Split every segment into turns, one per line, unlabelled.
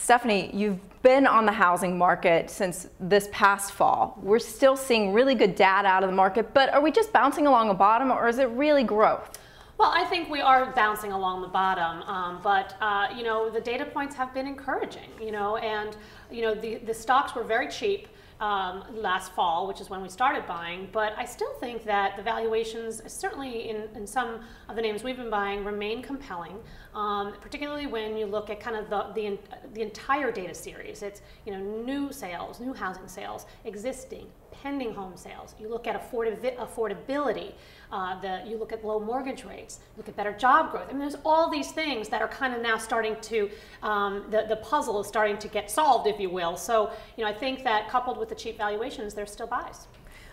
Stephanie, you've been on the housing market since this past fall. We're still seeing really good data out of the market, but are we just bouncing along the bottom, or is it really growth?
Well, I think we are bouncing along the bottom, but you know, the data points have been encouraging. And the stocks were very cheap last fall, which is when we started buying. But I still think that the valuations, certainly in some of the names we've been buying, remain compelling. Particularly when you look at kind of the entire data series. It's new sales, new housing sales, existing, pending home sales. You look at affordability. You look at low mortgage rates. Look at better job growth. I mean, there's all these things that are kind of now starting to the puzzle is starting to get solved, if you will. So I think that coupled with the cheap valuations, there's still buys.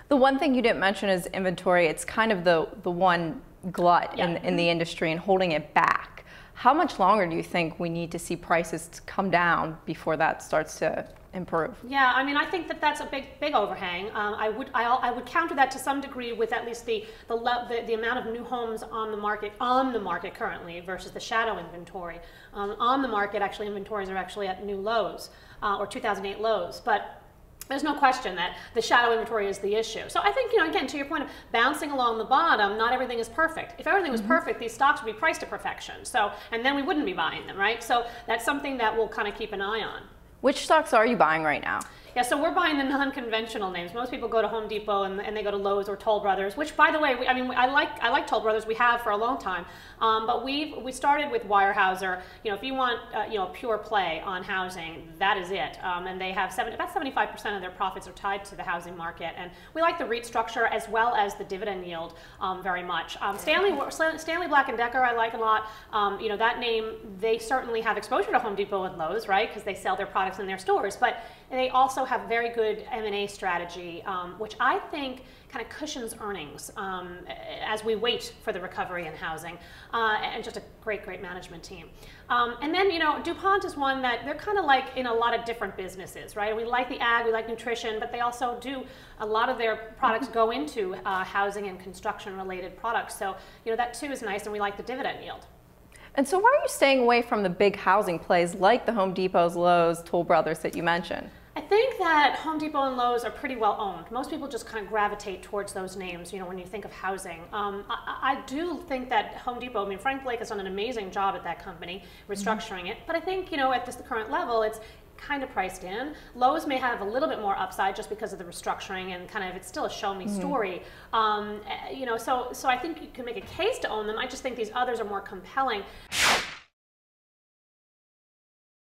The one thing you didn't mention is inventory. It's kind of the one glut in the industry and holding it back. How much longer do you think we need to see prices come down before that starts to improve? Yeah,
I mean, I think that that's a big overhang. I would counter that to some degree with at least the amount of new homes on the market currently versus the shadow inventory. On the market, actually, inventories are actually at new lows or 2008 lows, but there's no question that the shadow inventory is the issue. So I think, again, to your point of bouncing along the bottom, not everything is perfect. If everything was perfect, these stocks would be priced to perfection. So, and then we wouldn't be buying them, right? So that's something that we'll kind of keep an eye on.
Which stocks are you buying right now?
Yeah, so we're buying the non-conventional names. Most people go to Home Depot and they go to Lowe's or Toll Brothers, which, by the way, I like Toll Brothers. We have for a long time, but we started with Weyerhaeuser. If you want a pure play on housing, that is it. And they have about 75% of their profits are tied to the housing market, and we like the REIT structure as well as the dividend yield very much. Stanley Black & Decker I like a lot. That name, they certainly have exposure to Home Depot and Lowe's, right? Because they sell their products in their stores, but they also have very good M&A strategy, which I think kind of cushions earnings as we wait for the recovery in housing, and just a great management team. And then, DuPont is one that they're kind of like in a lot of different businesses, right? We like the ag, we like nutrition, but they also do a lot of their products go into housing and construction related products. So, that too is nice, and we like the dividend yield.
And so why are you staying away from the big housing plays like the Home Depots, Lowe's, Toll Brothers that you mentioned?
I think that Home Depot and Lowe's are pretty well owned. Most people just kind of gravitate towards those names, when you think of housing. I do think that Home Depot, Frank Blake has done an amazing job at that company, restructuring it. But I think, at the current level, it's kind of priced in. Lowe's may have a little bit more upside just because of the restructuring and kind of it's still a show me story. So I think you can make a case to own them. I just think these others are more compelling.